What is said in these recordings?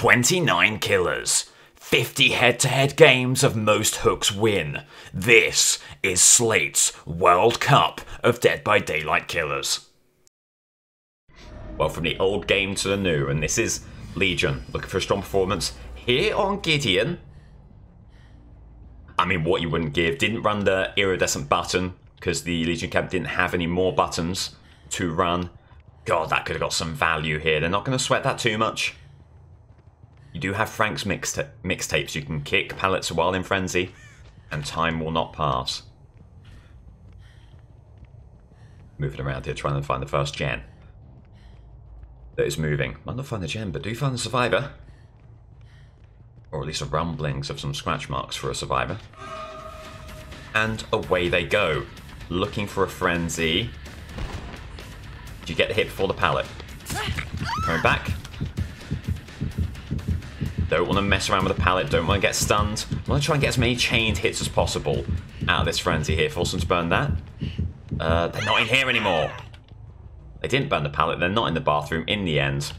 29 killers. 50 head-to-head games of most hooks win. This is Slate's World Cup of Dead by Daylight killers. Well, from the old game to the new, and this is Legion, looking for a strong performance. Here on Gideon, I mean, what you wouldn't give. Didn't run the iridescent button, because the Legion camp didn't have any more buttons to run. God, that could have got some value here. They're not going to sweat that too much. You do have Frank's mixtapes. You can kick pallets while in frenzy, and time will not pass. Moving around here, trying to find the first gen that is moving. Might not find the gen, but do find the survivor. Or at least the rumblings of some scratch marks for a survivor. And away they go. Looking for a frenzy. Did you get the hit before the pallet? Coming back. Don't want to mess around with the pallet, don't want to get stunned. I want to try and get as many chained hits as possible out of this frenzy here. Force them to burn that. They're not in here anymore. They didn't burn the pallet, they're not in the bathroom in the end.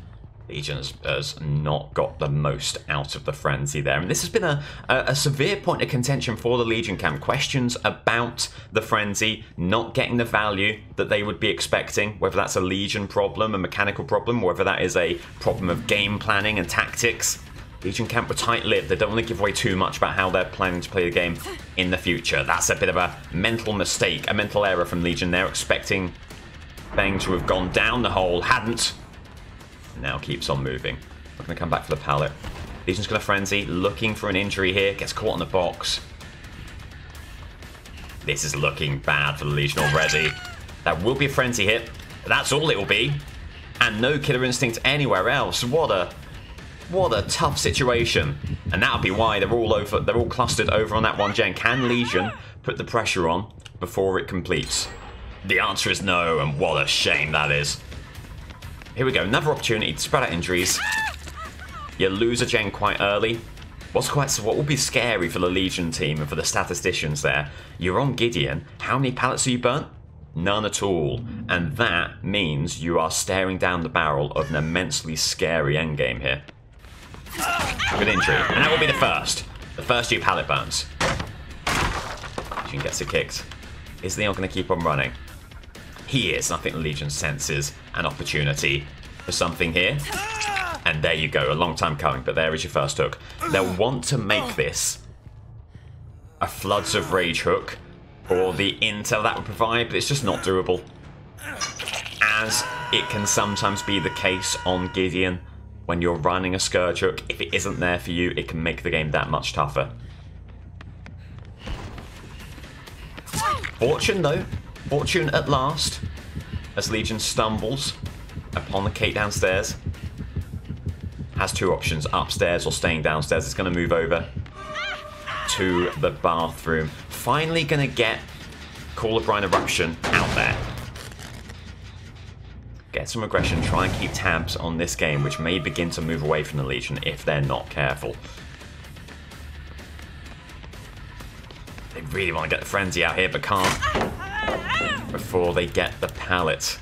Legion has not got the most out of the frenzy there. And this has been a severe point of contention for the Legion camp. Questions about the frenzy, not getting the value that they would be expecting. Whether that's a Legion problem, a mechanical problem, or whether that is a problem of game planning and tactics. Legion camp were tight-lipped. They don't want to give away too much about how they're planning to play the game in the future. That's a bit of a mental mistake, a mental error from Legion. They're expecting Bang to have gone down the hole, hadn't. Now keeps on moving. We're going to come back for the pallet. Legion's going to frenzy, looking for an injury here. Gets caught in the box. This is looking bad for the Legion already. That will be a frenzy hit. That's all it will be. And no killer instinct anywhere else. What a tough situation. And that'll be why they're all clustered over on that one gen. Can Legion put the pressure on before it completes? The answer is no, and what a shame that is. Here we go, another opportunity to spread out injuries. You lose a gen quite early. What will be scary for the Legion team and for the statisticians there, you're on Gideon. How many pallets have you burnt? None at all. And that means you are staring down the barrel of an immensely scary endgame here. Good injury. And that will be the first. The first two pallet burns. Legion gets it kicked. Is Leon going to keep on running? He is. I think the Legion senses an opportunity for something here. And there you go. A long time coming, but there is your first hook. They'll want to make this a Floods of Rage hook for the intel that would provide, but it's just not doable. As it can sometimes be the case on Gideon. When you're running a Scourge hook, if it isn't there for you, it can make the game that much tougher. Fortune, though. Fortune at last. As Legion stumbles upon the Kate downstairs. Has two options, upstairs or staying downstairs. It's going to move over to the bathroom. Finally going to get Call of Brine Eruption out there. Get some aggression, try and keep tabs on this game, which may begin to move away from the Legion if they're not careful. They really want to get the frenzy out here, but can't before they get the pallet.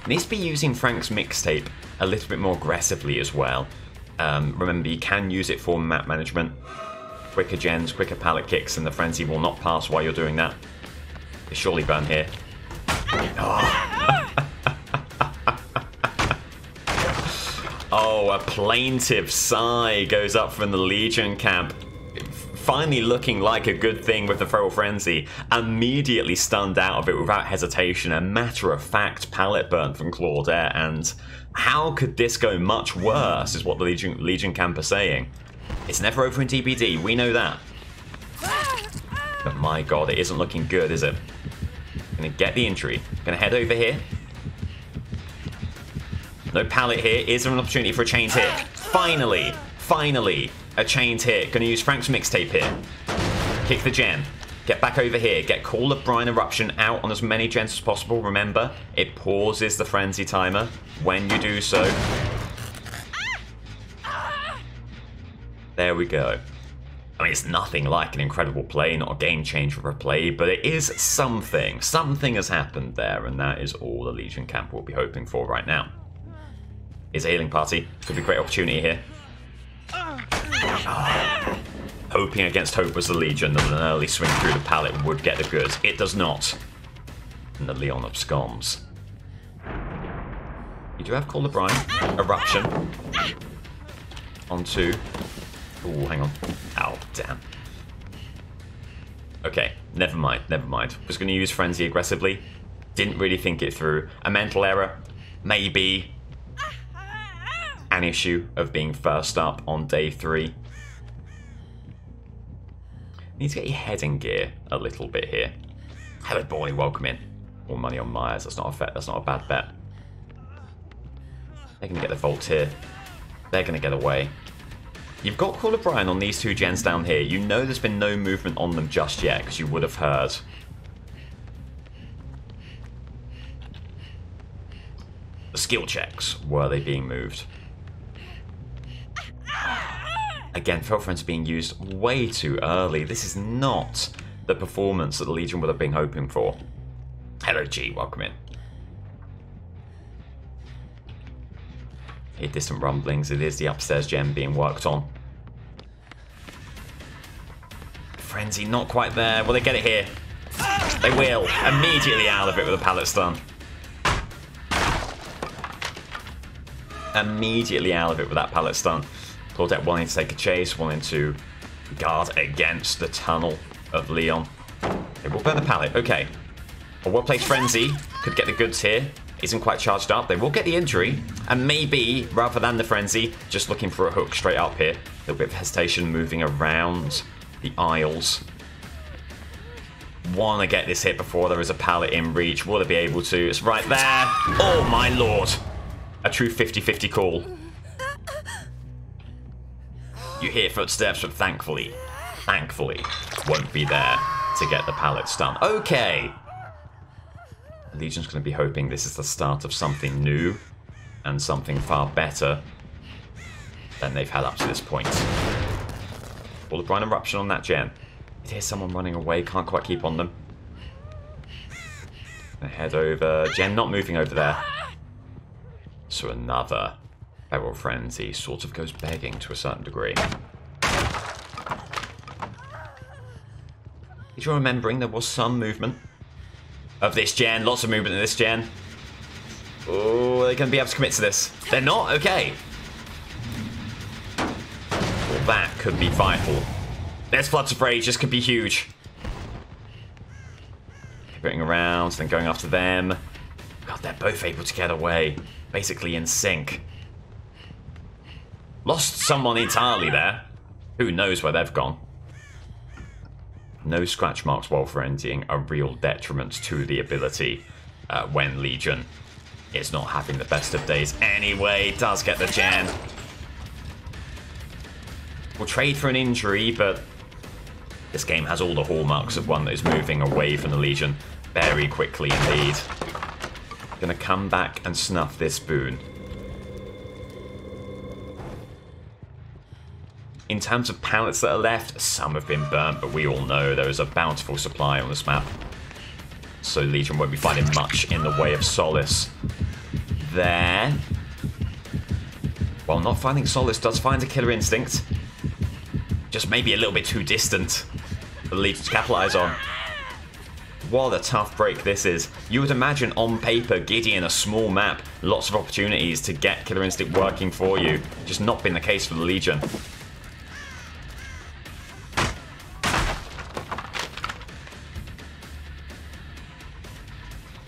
Needs to be using Frank's mixtape a little bit more aggressively as well. Remember, you can use it for map management. Quicker gens, quicker pallet kicks, and the frenzy will not pass while you're doing that. They surely burn here. Oh. Oh, a plaintive sigh goes up from the Legion camp. Finally looking like a good thing with the Feral Frenzy. Immediately stunned out of it without hesitation. A matter-of-fact pallet burn from Claudette. And how could this go much worse, is what the Legion camp are saying. It's never over in DBD, we know that. But my god, it isn't looking good, is it? Gonna get the injury. Gonna head over here. No pallet here. Is there an opportunity for a chained hit? Finally! Finally! A chained hit. Gonna use Frank's mixtape here. Kick the gen. Get back over here. Get Call of Brine Eruption out on as many gens as possible. Remember, it pauses the frenzy timer when you do so. There we go. I mean, it's nothing like an incredible play, not a game changer for a play, but it is something. Something has happened there, and that is all the Legion camp will be hoping for right now. is a healing party. Could be a great opportunity here. Hoping against hope was the Legion that an early swing through the pallet would get the goods. It does not. And the Leon absconds. You do have Call of Brine. Eruption. Onto... Ooh, hang on. Oh, damn. Okay, never mind, never mind. Was going to use Frenzy aggressively. Didn't really think it through. A mental error. Maybe. An issue of being first up on day 3. Need to get your head in gear a little bit here. Hello, boy, welcome in. More money on Myers. That's not a bad bet. They're going to get the Vault here. They're going to get away. You've got Call of Brine on these 2 gens down here. You know there's been no movement on them just yet, because you would have heard. The skill checks. Were they being moved? Again, Fell Friends being used way too early. This is not the performance that the Legion would have been hoping for. Hello, G. Welcome in. Hear distant rumblings. It is the upstairs gem being worked on. Frenzy not quite there. Will they get it here? They will. Immediately out of it with a pallet stun. Immediately out of it with that pallet stun. Claudette wanting to take a chase, wanting to guard against the tunnel of Leon. They will burn the pallet. Okay. A well-placed Frenzy could get the goods here. Isn't quite charged up. They will get the injury. And maybe, rather than the Frenzy, just looking for a hook straight up here. A little bit of hesitation moving around the aisles. Want to get this hit before there is a pallet in reach. Will they be able to? It's right there. Oh, my lord. A true 50-50 call. You hear footsteps, but thankfully, won't be there to get the pallet stun. Okay. The Legion's going to be hoping this is the start of something new and something far better than they've had up to this point. Ball of Brine Eruption on that gen. You hear someone running away, can't quite keep on them. Gonna head over. Gen not moving over there. So another Feral Frenzy sort of goes begging to a certain degree. If you're remembering, there was some movement of this gen. Lots of movement in this gen. Oh, they're going to be able to commit to this. They're not? Okay. Well, that could be vital. There's Floods of Rage. This could be huge. Pivoting around, then going after them. God, they're both able to get away. Basically in sync. Lost someone entirely there. Who knows where they've gone. No scratch marks while frenzying, a real detriment to the ability when Legion is not having the best of days. Anyway, does get the gen. We'll trade for an injury, but this game has all the hallmarks of one that is moving away from the Legion very quickly indeed. Gonna come back and snuff this boon. In terms of pallets that are left, some have been burnt, but we all know there is a bountiful supply on this map. So Legion won't be finding much in the way of solace there. While not finding solace, does find a killer instinct. Just maybe a little bit too distant for the Legion to capitalise on. What a tough break this is. You would imagine on paper, Gideon, a small map, lots of opportunities to get killer instinct working for you. Just not been the case for the Legion.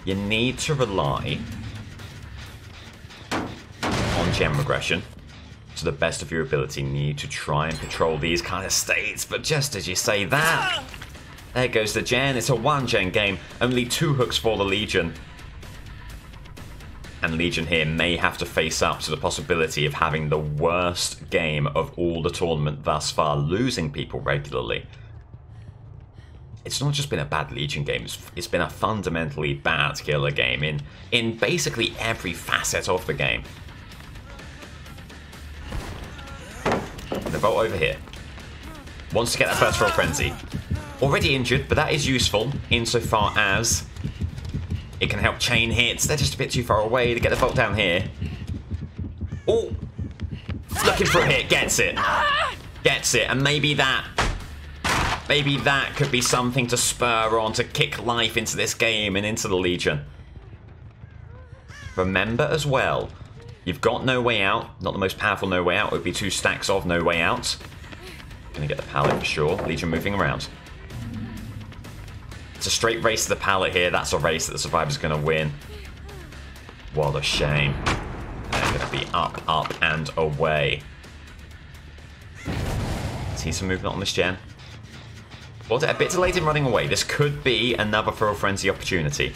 You need to rely on gem regression to the best of your ability. You need to try and control these kind of states, but just as you say that, there goes the gen. It's a 1-gen game, only 2 hooks for the Legion. And Legion here may have to face up to the possibility of having the worst game of all the tournament thus far, losing people regularly. It's not just been a bad Legion game, it's been a fundamentally bad killer game in basically every facet of the game. The Vault over here. Wants to get that first roll frenzy. Already injured, but that is useful insofar as it can help chain hits. They're just a bit too far away to get the Vault down here. Oh! Looking for a hit. Gets it. Gets it. And maybe that could be something to spur on, to kick life into this game and into the Legion. Remember as well, you've got No Way Out. Not the most powerful No Way Out. It would be 2 stacks of No Way Out. Gonna get the pallet for sure. Legion moving around. It's a straight race to the pallet here. That's a race that the Survivor's gonna win. What a shame. They're gonna be up, up, and away. See some movement on this gen. Well, a bit delayed in running away. This could be another Throw Frenzy opportunity.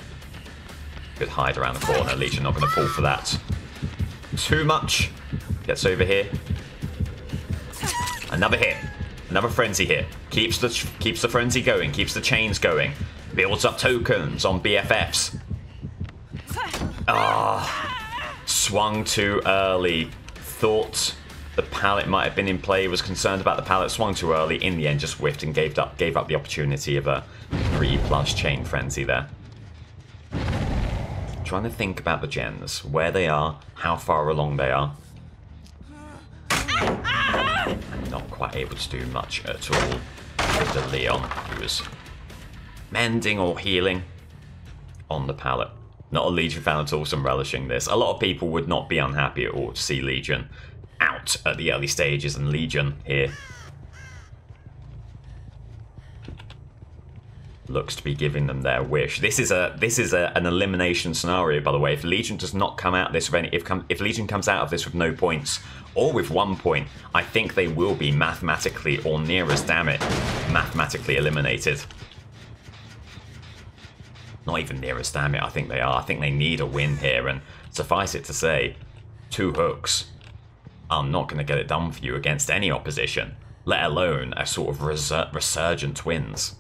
Good hide around the corner. Legion not going to fall for that. Too much. Gets over here. Another hit. Another Frenzy hit. Keeps the Frenzy going. Keeps the chains going. Builds up tokens on BFFs. Ah. Swung too early. Thought the pallet might have been in play. Was concerned about the pallet. Swung too early. In the end, just whiffed and gave up the opportunity of a 3+ chain Frenzy there. Trying to think about the gens, where they are, how far along they are. Not quite able to do much at all with the Leon, who was mending or healing on the pallet. Not a Legion fan at all, so I'm relishing this. A lot of people would not be unhappy at all to see Legion out at the early stages, and Legion here looks to be giving them their wish. This is an elimination scenario, by the way. If Legion does not come out of this with any, if Legion comes out of this with no points or with 1 point, I think they will be mathematically, or near as damn it, mathematically eliminated. Not even near as damn it. I think they are. I think they need a win here, and suffice it to say, 2 hooks are not going to get it done for you against any opposition, let alone a sort of resurgent twins.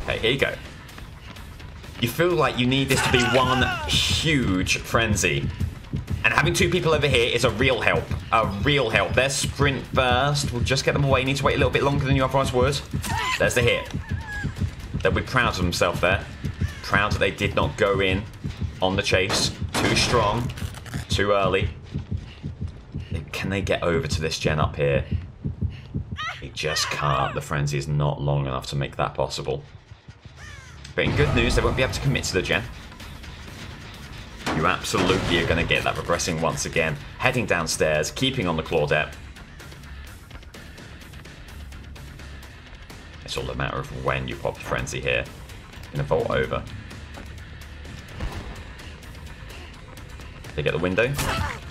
Okay, here you go. You feel like you need this to be one huge frenzy. And having 2 people over here is a real help. A real help. Their sprint burst will just get them away. You need to wait a little bit longer than you otherwise would. There's the hit. They'll be proud of themselves there. Proud that they did not go in on the chase. Too strong. Too early. Can they get over to this gen up here? They just can't. The frenzy is not long enough to make that possible. But in good news, they won't be able to commit to the gen. You absolutely are going to get that regressing once again. Heading downstairs, keeping on the Claudette. It's all a matter of when you pop a frenzy here. Going to vault over. They get the window?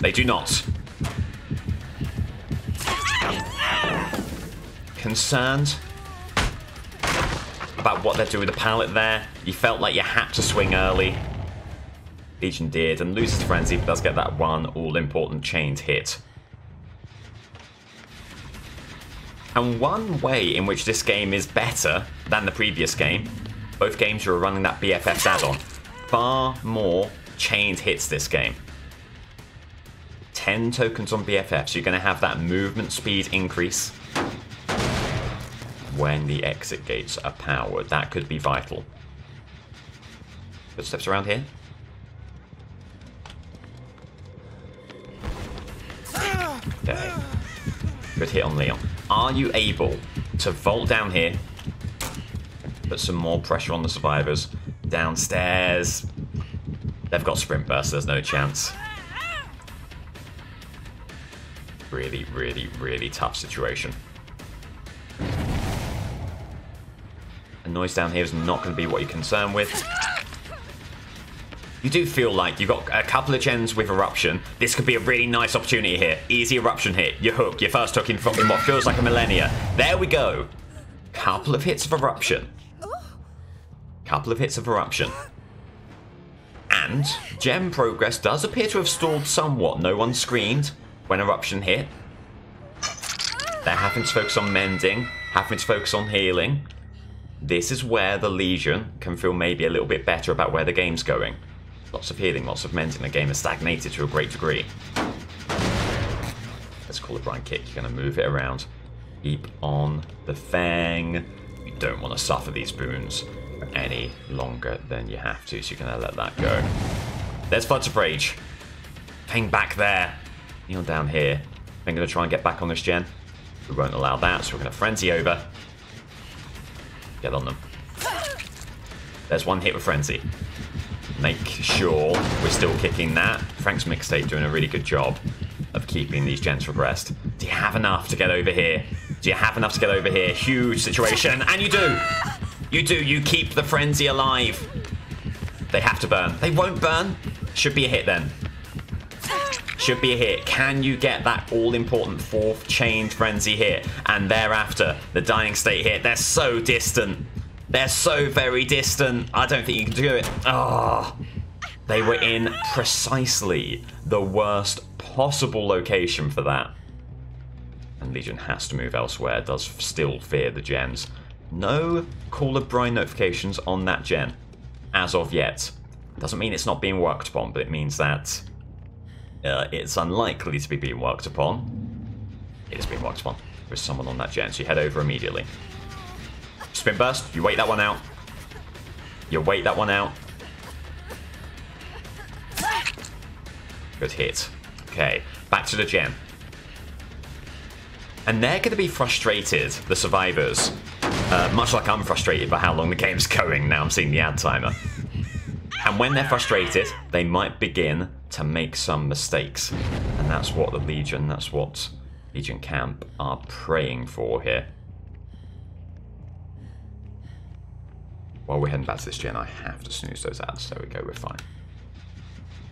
They do not. Concerned about what they're doing with the pallet there. You felt like you had to swing early. Legion did, and loses frenzy, but does get that one all-important chained hit. And one way in which this game is better than the previous game, both games are running that BFF's add-on. Far more chained hits this game. 10 tokens on BFF, so you're going to have that movement speed increase when the exit gates are powered. That could be vital. Footsteps around here. Okay. Good hit on Leon. Are you able to vault down here? Put some more pressure on the survivors. Downstairs. They've got sprint burst, there's no chance. Really, really, really tough situation. A noise down here is not going to be what you're concerned with. You do feel like you've got a couple of gens with Eruption. This could be a really nice opportunity here. Easy Eruption hit. Your hook. Your first hook in what feels like a millennia. There we go. Couple of hits of Eruption. Couple of hits of Eruption. And gem progress does appear to have stalled somewhat. No one screamed when Eruption hit. They're having to focus on mending. Having to focus on healing. This is where the Legion can feel maybe a little bit better about where the game's going. Lots of healing, lots of mending. The game has stagnated to a great degree. Let's call it blind kick. You're going to move it around. Keep on the Fang. You don't want to suffer these boons for any longer than you have to, so you're going to let that go. There's Floods of Rage. Ping back there. Neon down here. I'm going to try and get back on this gen. We won't allow that, so we're going to Frenzy over. Get on them. There's one hit with Frenzy. Make sure we're still kicking that. Frank's mixtape doing a really good job of keeping these gens from rest. Do you have enough to get over here? Do you have enough to get over here? Huge situation, and you do! You do, you keep the Frenzy alive. They have to burn. They won't burn. Should be a hit then. Should be a hit. Can you get that all-important 4th chained Frenzy hit? And thereafter, the Dying State hit. They're so distant. They're so very distant. I don't think you can do it. Oh, they were in precisely the worst possible location for that. And Legion has to move elsewhere. Does still fear the gens. No Call of Brine notifications on that gen as of yet. Doesn't mean it's not being worked upon, but it means that it's unlikely to be being worked upon. It is being worked upon. There's someone on that gen, so you head over immediately. Spin burst, you wait that one out. You wait that one out. Good hit. Okay, back to the gen. And they're going to be frustrated, the survivors. Much like I'm frustrated by how long the game's going now. I'm seeing the ad timer. And when they're frustrated, they might begin to make some mistakes. And that's what the Legion, that's what Legion Camp are praying for here. While we're heading back to this gen, I have to snooze those ads. There we go, we're fine.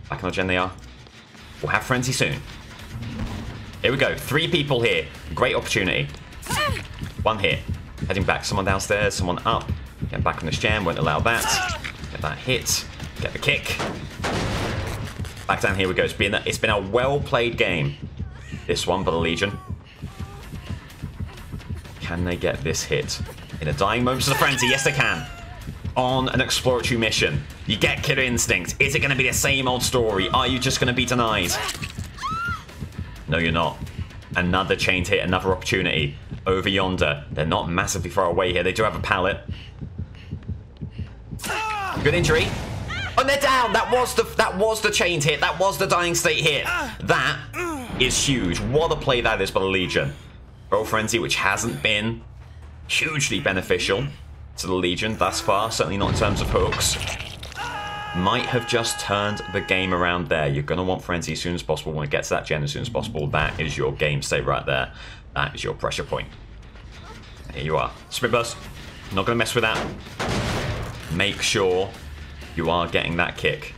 Back on the gen they are. We'll have Frenzy soon. Here we go, 3 people here. Great opportunity. 1 hit. Heading back, someone downstairs, someone up. Get back on this gen, won't allow that. Get that hit. Get the kick. Back down here we go. It's been a well-played game. This one by the Legion. Can they get this hit? In the dying moments of the Frenzy, yes they can. On an exploratory mission. You get Killer Instinct. Is it going to be the same old story? Are you just going to be denied? No, you're not. Another chained hit, another opportunity. Over yonder. They're not massively far away here. They do have a pallet. Good injury. Oh, they're down. That was the chained hit. That was the Dying State hit. That is huge. What a play that is by the Legion. Roll Frenzy, which hasn't been hugely beneficial to the Legion thus far. Certainly not in terms of hooks. Might have just turned the game around there. You're going to want Frenzy as soon as possible. Want to get to that gen as soon as possible. That is your game state right there. That is your pressure point. Here you are. Sprint burst. Not going to mess with that. Make sure you are getting that kick.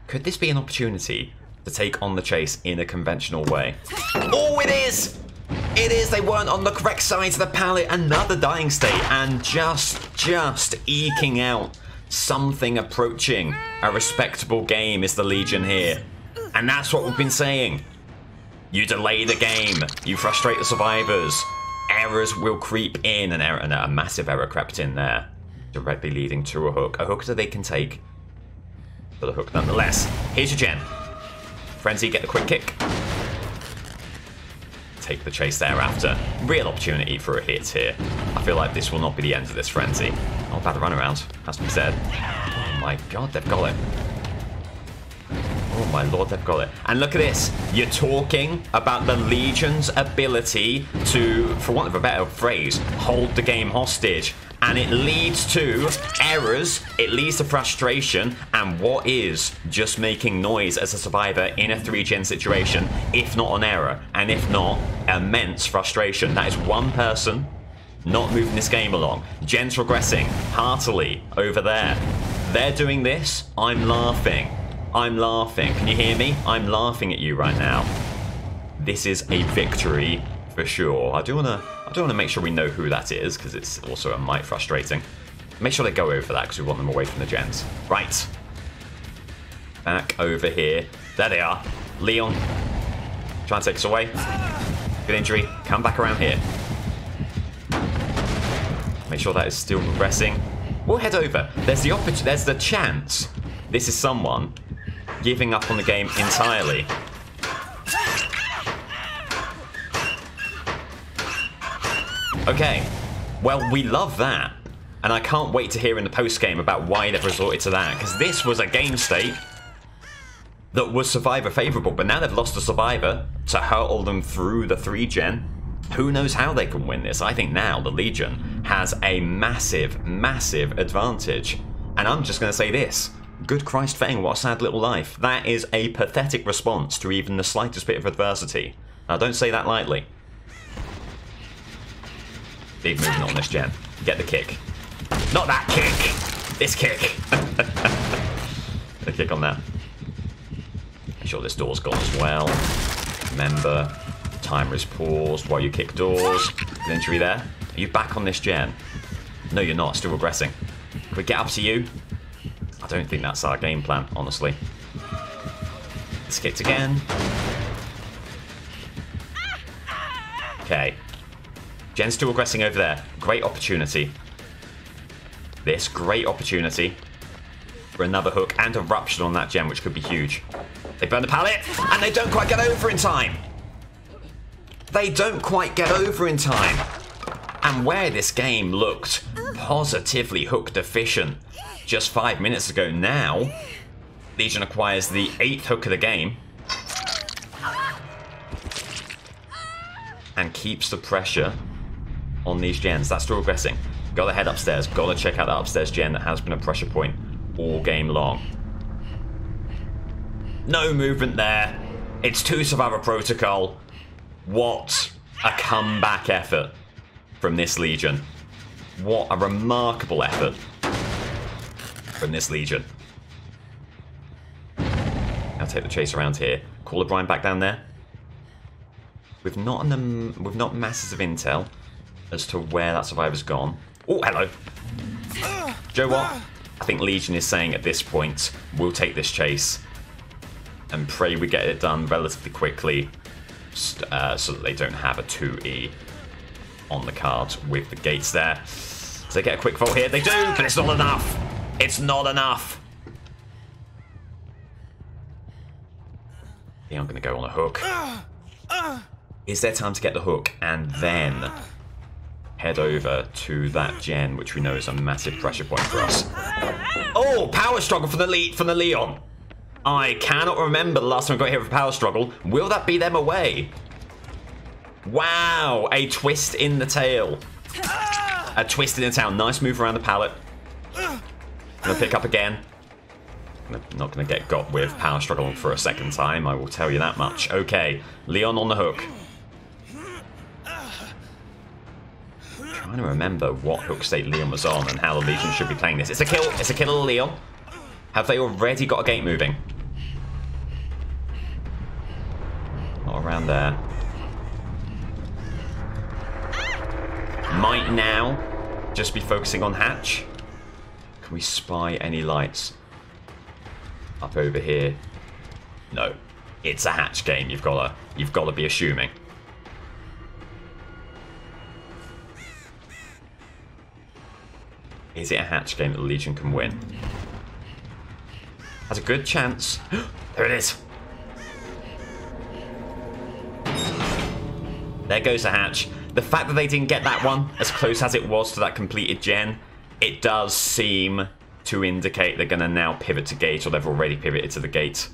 Could this be an opportunity to take on the chase in a conventional way? Oh, it is! It is! They weren't on the correct side of the pallet. Another Dying State. And just eking out something approaching a respectable game is the Legion here. And that's what we've been saying. You delay the game. You frustrate the survivors. Errors will creep in. And a massive error crept in there. Directly leading to a hook. A hook that they can take. But a hook nonetheless. Here's your gen. Frenzy, get the quick kick. Take the chase thereafter. Real opportunity for a hit here. I feel like this will not be the end of this Frenzy. Not bad runaround, has to be said. Oh my god, they've got it. Oh my lord, they've got it. And look at this. You're talking about the Legion's ability to, for want of a better phrase, hold the game hostage. And it leads to errors, it leads to frustration, and what is just making noise as a survivor in a 3-gen situation, if not an error, and if not, immense frustration. That is one person not moving this game along. Gens regressing heartily over there. They're doing this, I'm laughing. I'm laughing. Can you hear me? I'm laughing at you right now. This is a victory for sure. I do want to make sure we know who that is, because it's also a mite frustrating. Make sure they go over that, because we want them away from the gens. Right. Back over here. There they are. Leon. Try and take us away. Good injury. Come back around here. Make sure that is still progressing. We'll head over. There's the chance this is someone giving up on the game entirely. Okay, well, we love that. And I can't wait to hear in the post-game about why they've resorted to that, because this was a game state that was Survivor favourable, but now they've lost a Survivor to hurtle them through the 3-gen. Who knows how they can win this? I think now the Legion has a massive, massive advantage. And I'm just going to say this. Good Christ Fang, what a sad little life. That is a pathetic response to even the slightest bit of adversity. Now, don't say that lightly. Big movement on this gen. Get the kick. Not that kick! This kick! The kick on that. Make sure this door's gone as well. Remember, timer is paused while you kick doors. An injury there. Are you back on this gen? No, you're not. Still regressing. Can we get up to you? I don't think that's our game plan, honestly. It's kicked again. Okay. Gen's still regressing over there. Great opportunity. This great opportunity for another hook and a rupture on that gen, which could be huge. They burn the pallet, and they don't quite get over in time. They don't quite get over in time. And where this game looked positively hook deficient just 5 minutes ago, now Legion acquires the 8th hook of the game and keeps the pressure on these gens. That's still regressing. Gotta head upstairs. Gotta check out that upstairs gen that has been a pressure point all game long. No movement there. It's 2 Survivor Protocol. What a comeback effort from this Legion. What a remarkable effort from this Legion. I'll take the chase around here. Call O'Brien back down there. We've not masses of intel as to where that survivor's gone. Oh, hello. Joe, what? I think Legion is saying at this point, we'll take this chase and pray we get it done relatively quickly so that they don't have a 2E on the cards with the gates there. So they get a quick vault here. They do, but it's not enough. It's not enough. Yeah, I'm going to go on a hook. Is there time to get the hook and then head over to that gen, which we know is a massive pressure point for us? Oh, power struggle from the Leon. I cannot remember the last time I got hit with a power struggle. Will that be them away? Wow, a twist in the tail. A twist in the tail. Nice move around the pallet. Gonna pick up again. Not gonna get got with power struggle for a second time, I will tell you that much. Okay, Leon on the hook. Trying to remember what hook state Leon was on and how the Legion should be playing this. It's a kill. It's a kill of Leon. Have they already got a gate moving? Not around there. Might now just be focusing on hatch. Can we spy any lights up over here? No, it's a hatch game. You've got to be assuming. Is it a hatch game that the Legion can win? Has a good chance. There it is. There goes the hatch. The fact that they didn't get that one as close as it was to that completed gen, it does seem to indicate they're going to now pivot to gate, or they've already pivoted to the gate.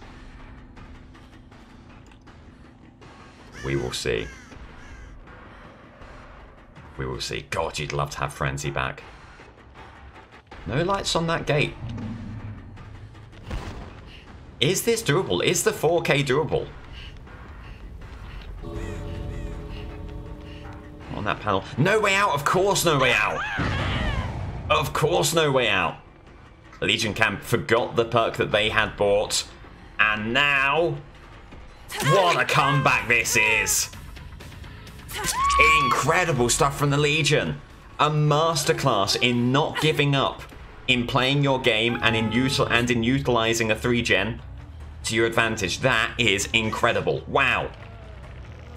We will see. We will see. God, you'd love to have Frenzy back. No lights on that gate. Is this doable? Is the 4K doable? On that panel. No way out, of course no way out. Of course no way out. The Legion camp forgot the perk that they had bought. And now, what a comeback this is. Incredible stuff from the Legion. A masterclass in not giving up, in playing your game and in utilizing a 3-gen to your advantage. That is incredible. Wow.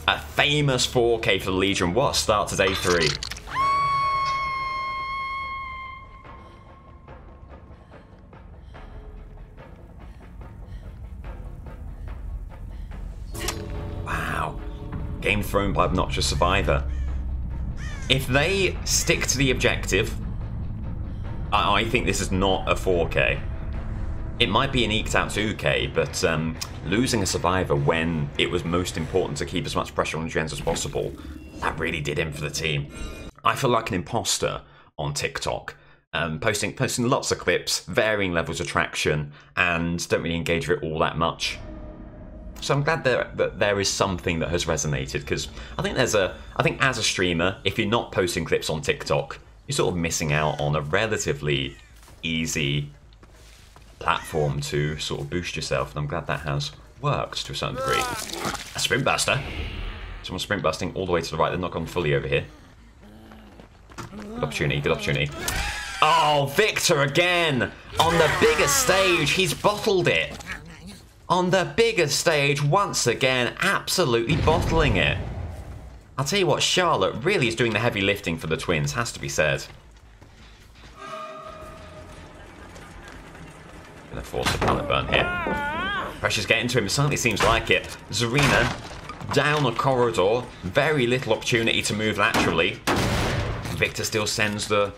A famous 4K for the Legion. What a start to day 3. Wow. Game thrown by Obnoxious Survivor. If they stick to the objective I think this is not a 4K. It might be an eked out 2K, but losing a survivor when it was most important to keep as much pressure on the gens as possible, that really did in for the team. I feel like an imposter on TikTok, posting lots of clips, varying levels of traction, and don't really engage with it all that much. So I'm glad that there is something that has resonated, because I think as a streamer, if you're not posting clips on TikTok, you're sort of missing out on a relatively easy platform to sort of boost yourself, and I'm glad that has worked to a certain degree. A sprint buster. Someone's sprint busting all the way to the right. They're not gone fully over here. Good opportunity, good opportunity. Oh, Victor again! On the biggest stage, he's bottled it. On the biggest stage, once again, absolutely bottling it. I'll tell you what, Charlotte really is doing the heavy lifting for the twins, has to be said. Gonna force a pallet burn here. Pressure's getting to him, it certainly seems like it. Zarina down a corridor, very little opportunity to move laterally. Victor still sends the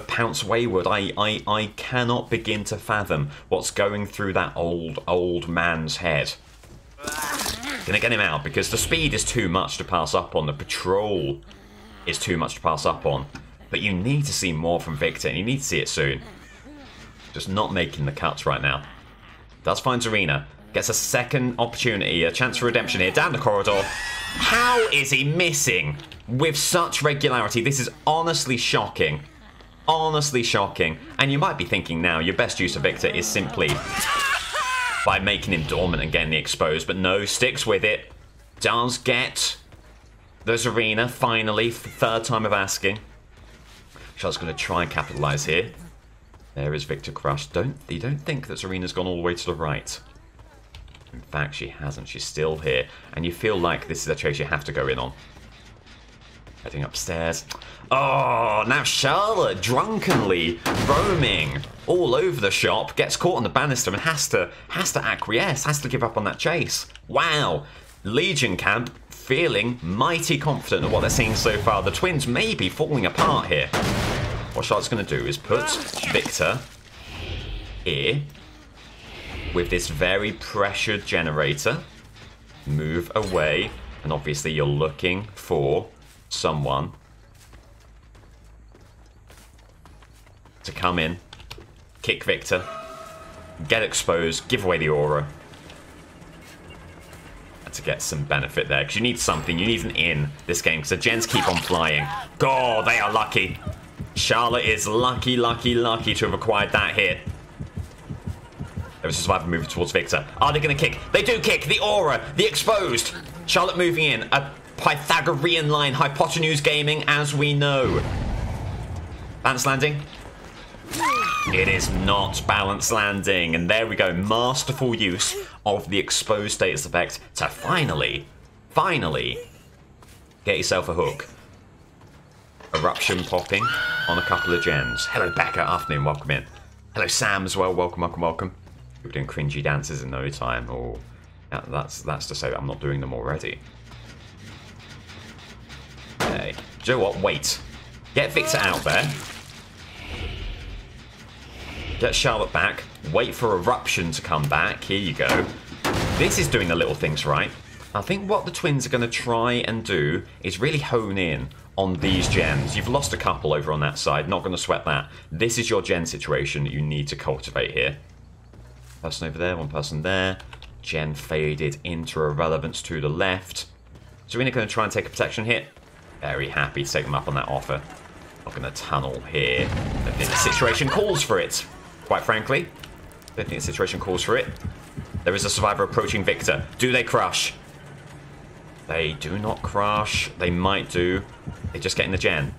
pounce wayward. I cannot begin to fathom what's going through that old man's head. Gonna get him out because the speed is too much to pass up on. The patrol is too much to pass up on. But you need to see more from Victor, and you need to see it soon. Just not making the cuts right now. Does find Zarina. Gets a second opportunity, a chance for redemption here. Down the corridor. How is he missing with such regularity? This is honestly shocking. Honestly shocking. And you might be thinking now, your best use of Victor is simply by making him dormant and getting the exposed. But no, sticks with it. Does get the Zarina, finally, for third time of asking. Charlotte's going to try and capitalize here. There is Victor crushed. You don't think that Zarina's gone all the way to the right. In fact, she hasn't. She's still here. And you feel like this is a chase you have to go in on. Heading upstairs. Oh, now Charlotte drunkenly roaming all over the shop. Gets caught on the banister and has to acquiesce. Has to give up on that chase. Wow. Legion camp feeling mighty confident of what they're seeing so far. The twins may be falling apart here. What Charlotte's going to do is put Victor here with this very pressured generator. Move away. And obviously you're looking for someone to come in, kick Victor, get exposed, give away the aura. And to get some benefit there. Because you need something. You need an in this game. Because the gens keep on flying. God, they are lucky. Charlotte is lucky to have acquired that hit. There was a survivor moving towards Victor. Are they going to kick? They do kick. The aura. The exposed. Charlotte moving in. A Pythagorean line. Hypotenuse gaming, as we know. Balance landing. It is not balance landing. And there we go. Masterful use of the exposed status effect to finally get yourself a hook. Eruption popping on a couple of gens. Hello, Becca. Afternoon. Welcome in. Hello, Sam, as well. Welcome. We're doing cringy dances in no time. Oh, yeah, that's to say that I'm not doing them already. Okay. Do you know what? Wait. Get Victor out there. Get Charlotte back. Wait for Eruption to come back. Here you go. This is doing the little things right. I think what the twins are going to try and do is really hone in on these gens. You've lost a couple over on that side. Not going to sweat that. This is your gen situation that you need to cultivate here. Person over there, one person there. Gen faded into irrelevance to the left. Zarina going to try and take a protection hit. Very happy to take them up on that offer. Not going to tunnel here. I don't think the situation calls for it. Quite frankly, I don't think the situation calls for it. There is a survivor approaching Victor. Do they crush? They do not crush. They might do. They just get in the gen.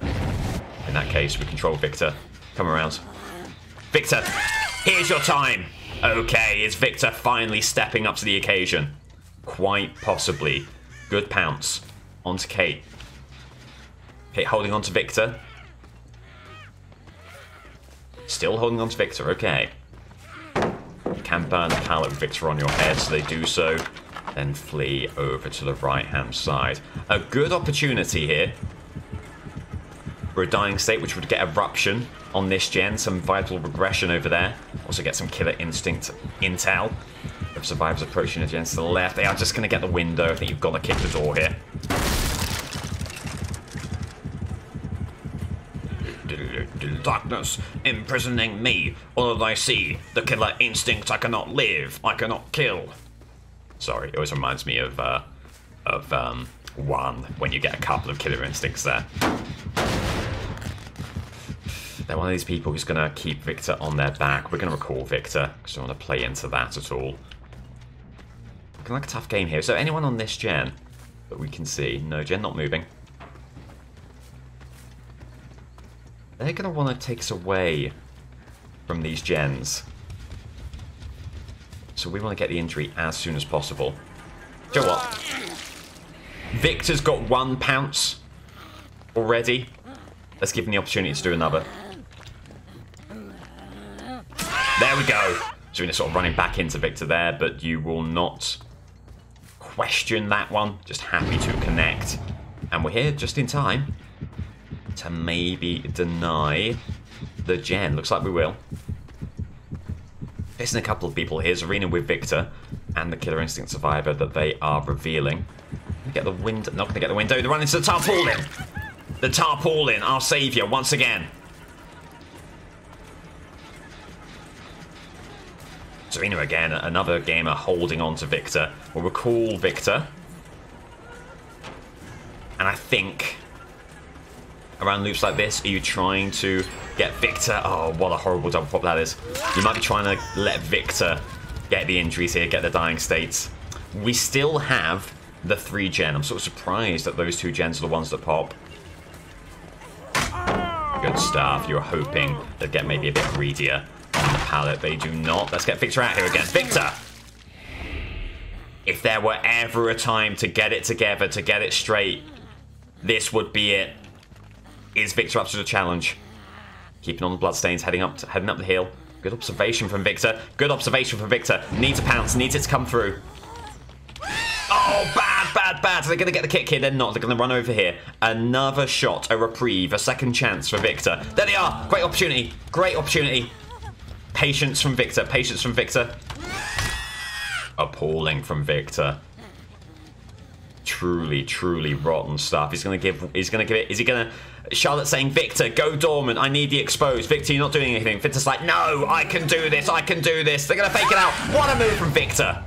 In that case, we control Victor. Come around. Victor, here's your time. Okay, is Victor finally stepping up to the occasion? Quite possibly. Good pounce. Onto Kate. Kate holding on to Victor. Still holding on to Victor, okay. You can burn the pallet with Victor on your head, so they do so. Then flee over to the right-hand side. A good opportunity here for a dying state, which would get Eruption on this gen. Some vital regression over there. Also get some Killer Instinct intel. If survivors approaching against to the left, they are just going to get the window. I think you've got to kick the door here. Darkness imprisoning me. All that I see, the killer instinct. I cannot live. I cannot kill. Sorry, it always reminds me of one when you get a couple of killer instincts there. They're one of these people who's going to keep Victor on their back. We're going to recall Victor because I don't want to play into that at all. Looking like a tough game here. So anyone on this gen that we can see? No, gen not moving. They're going to want to take us away from these gens. So we want to get the injury as soon as possible. Do you know what? Victor's got 1 pounce already. Let's give him the opportunity to do another. There we go. So we're sort of running back into Victor there, but you will not question that one. Just happy to connect. And we're here just in time to maybe deny the gen. Looks like we will. Facing a couple of people here. Zarina with Victor and the Killer Instinct survivor that they are revealing. Get the window. Not going to get the window. They're running to the tarpaulin. The tarpaulin, our saviour, once again. Zarina again, another gamer holding on to Victor. We'll recall Victor. And I think around loops like this, are you trying to get Victor? Oh, what a horrible double pop that is. You might be trying to let Victor get the injuries here, get the dying states. We still have the 3 gen. I'm sort of surprised that those 2 gens are the ones that pop. Good stuff. You're hoping they'd get maybe a bit greedier on the pallet. They do not. Let's get Victor out here again. Victor! If there were ever a time to get it together, to get it straight, this would be it. Is Victor up to the challenge? Keeping on the bloodstains, heading up the hill. Good observation from Victor. Good observation from Victor. Needs a pounce, needs it to come through. Oh, bad. They're going to get the kick here. They're not. They're going to run over here. Another shot, a reprieve, a second chance for Victor. There they are. Great opportunity. Great opportunity. Patience from Victor. Patience from Victor. Appalling from Victor. Truly, truly rotten stuff. He's going to give it. Is he going to... Charlotte saying, Victor, go dormant. I need the exposed. Victor, you're not doing anything. Victor's like, no, I can do this. I can do this. They're going to fake it out. What a move from Victor.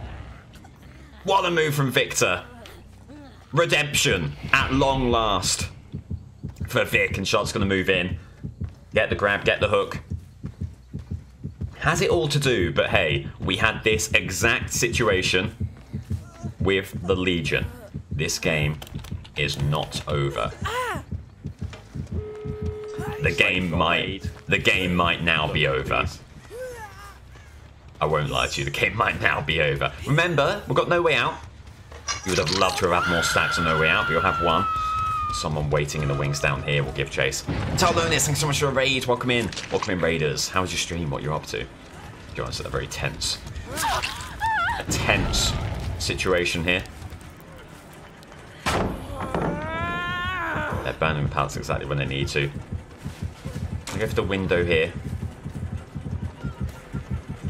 What a move from Victor. Redemption at long last for Vic. And Charlotte's going to move in. Get the grab, get the hook. Has it all to do, but hey, we had this exact situation with the Legion. This game is not over. The game might now be over. I won't lie to you, the game might now be over. Remember, we've got No Way Out. You would have loved to have had more stacks on No Way Out, but you'll have one. Someone waiting in the wings down here will give chase. Taldonis, thanks so much for a raid. Welcome in. Welcome in, Raiders. How was your stream? What you're up to? Join us at a very tense situation here. They're burning pallets exactly when they need to. I go for the window here.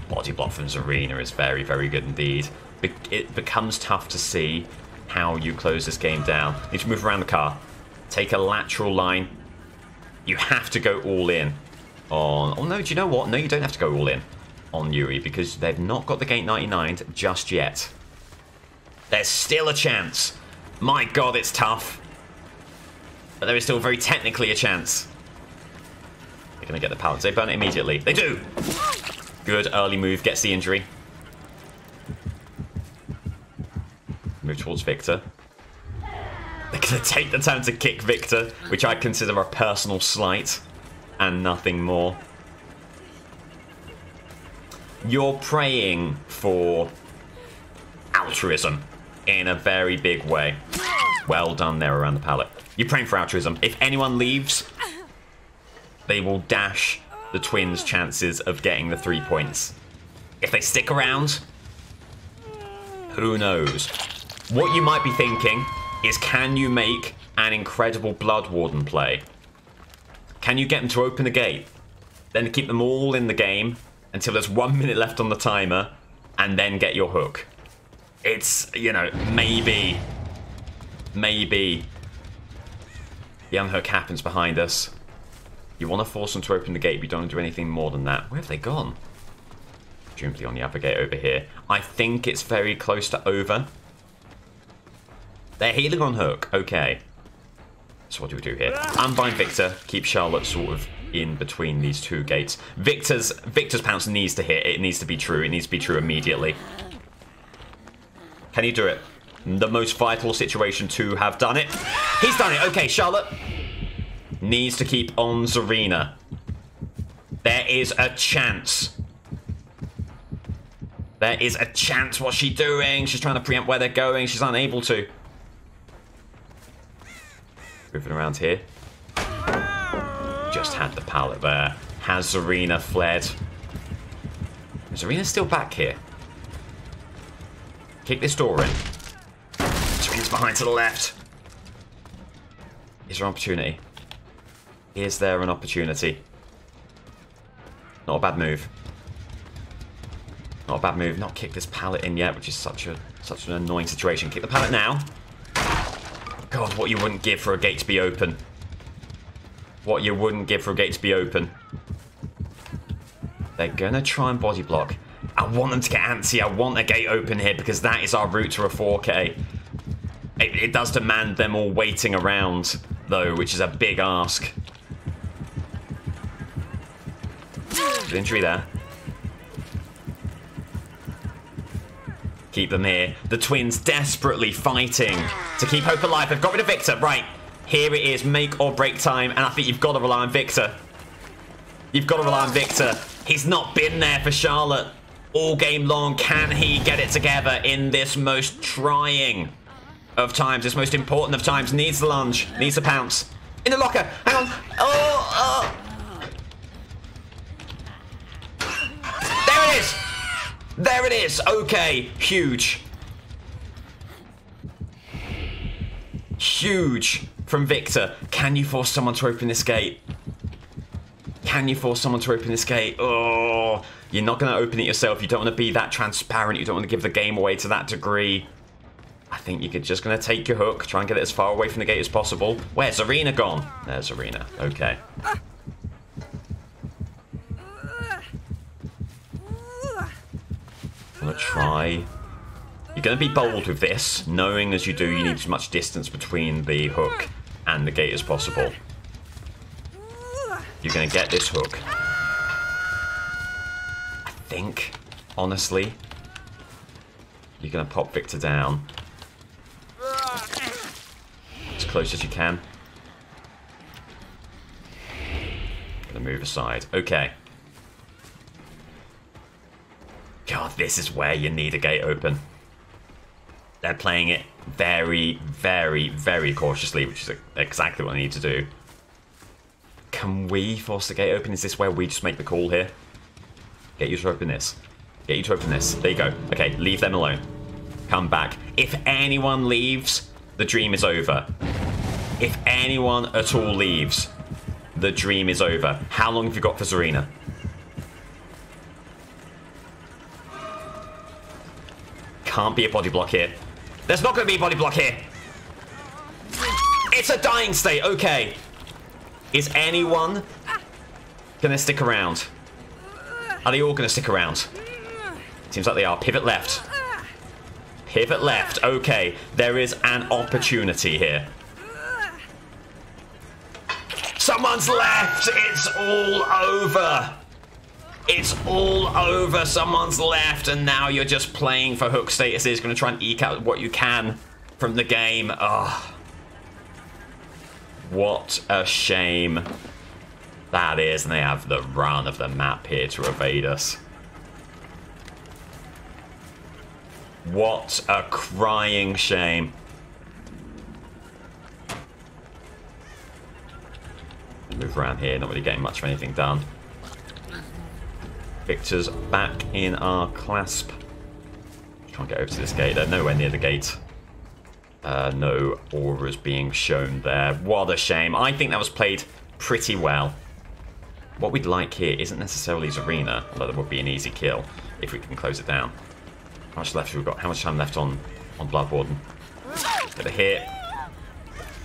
Body block from Zarina is very, very good indeed. It becomes tough to see how you close this game down. You need to move around the car. Take a lateral line. You have to go all in on... Oh no, do you know what? No, you don't have to go all in on Yuri because they've not got the gate 99 just yet. There's still a chance. My God, it's tough. But there is still very technically a chance. They're going to get the pallets. They burn it immediately. They do! Good early move. Gets the injury. Move towards Victor. They're going to take the time to kick Victor, which I consider a personal slight and nothing more. You're praying for altruism in a very big way. Well done there around the pallet. You're praying for altruism. If anyone leaves, they will dash the Twins' chances of getting the 3 points. If they stick around, who knows? What you might be thinking is, can you make an incredible Blood Warden play? Can you get them to open the gate? Then keep them all in the game until there's 1 minute left on the timer, and then get your hook. It's, you know, maybe the unhook happens behind us. You want to force them to open the gate, but you don't want to do anything more than that. Where have they gone? Presumably on the other gate over here. I think it's very close to over. They're healing on hook. Okay. So what do we do here? Unbind Victor. Keep Charlotte sort of in between these two gates. Victor's pounce needs to hit. It needs to be true. It needs to be true immediately. Can you do it? The most vital situation to have done it. He's done it. Okay, Charlotte needs to keep on Zarina. There is a chance. There is a chance. What's she doing? She's trying to preempt where they're going. She's unable to. Moving around here. Just had the pallet there. Has Zarina fled? Is Zarina still back here? Kick this door in. Zarina's behind to the left. Is there an opportunity? Is there an opportunity? Not a bad move. Not a bad move. Not kick this pallet in yet, which is such an annoying situation. Kick the pallet now. God, what you wouldn't give for a gate to be open. What you wouldn't give for a gate to be open. They're gonna try and body block. I want them to get antsy. I want a gate open here because that is our route to a 4K. It does demand them all waiting around, though, which is a big ask. Injury there. Keep them here. The twins desperately fighting to keep hope alive. They've got rid of Victor. Right. Here it is. Make or break time. And I think you've got to rely on Victor. You've got to rely on Victor. He's not been there for Charlotte all game long. Can he get it together in this most trying of times? This most important of times. Needs the lunge. Needs the pounce. In the locker. Hang on. Oh. There it is. There it is. Okay. Huge. Huge from Victor. Can you force someone to open this gate? Can you force someone to open this gate? Oh, you're not going to open it yourself. You don't want to be that transparent. You don't want to give the game away to that degree. I think you're just going to take your hook. Try and get it as far away from the gate as possible. Where's Zarina gone? There's Zarina. Okay. I'm going to try. You're going to be bold with this, knowing as you do you need as much distance between the hook and the gate as possible. You're going to get this hook. I think, honestly, you're going to pop Victor down. As close as you can. Going to move aside. Okay. God, this is where you need a gate open. They're playing it very, very, very cautiously, which is exactly what I need to do. Can we force the gate open? Is this where we just make the call here? Get you to open this. Get you to open this. There you go. Okay, leave them alone. Come back. If anyone leaves, the dream is over. If anyone at all leaves, the dream is over. How long have you got for Zarina? Can't be a body block here. There's not going to be a body block here. It's a dying state. Okay. Is anyone going to stick around? Are they all going to stick around? Seems like they are. Pivot left. Pivot left. Okay. There is an opportunity here. Someone's left. It's all over. It's all over. Someone's left, and now you're just playing for hook statuses. Going to try and eke out what you can from the game. Oh, what a shame that is. And they have the run of the map here to evade us. What a crying shame. Move around here. Not really getting much of anything done. Victor's back in our clasp. Can't get over to this gate. They're nowhere near the gate. No auras being shown there. What a shame. I think that was played pretty well. What we'd like here isn't necessarily Zarina, although that would be an easy kill if we can close it down. How much left have we got? How much time left on Blood Warden? Get a hit.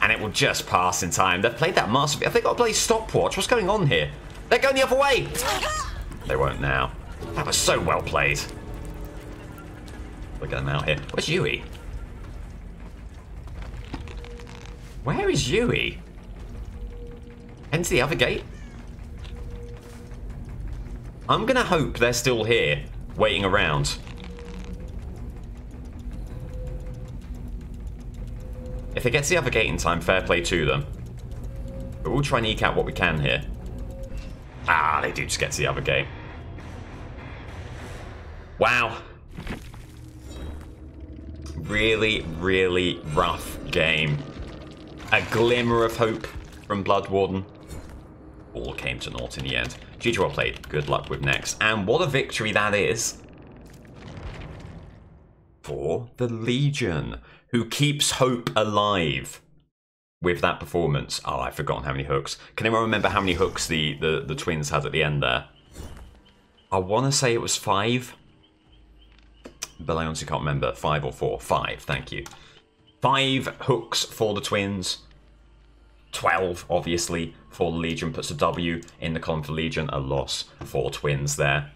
And it will just pass in time. They've played that masterfully. Have they got a bloody stopwatch? What's going on here? They're going the other way! They won't now. That was so well played. We'll get them out here. Where's Yui? Where is Yui? Into the other gate? I'm gonna hope they're still here, waiting around. If they get to the other gate in time, fair play to them. But we'll try and eke out what we can here. Ah, they do just get to the other gate. Wow. Really, really rough game. A glimmer of hope from Blood Warden. All came to naught in the end. GG, well played. Good luck with next. And what a victory that is for the Legion, who keeps hope alive with that performance. Oh, I've forgotten how many hooks. Can anyone remember how many hooks the twins had at the end there? I want to say it was 5. But I honestly can't remember. 5 or 4. 5, thank you. 5 hooks for the twins. 12, obviously, for the Legion. Puts a W in the column for Legion. A loss for twins there.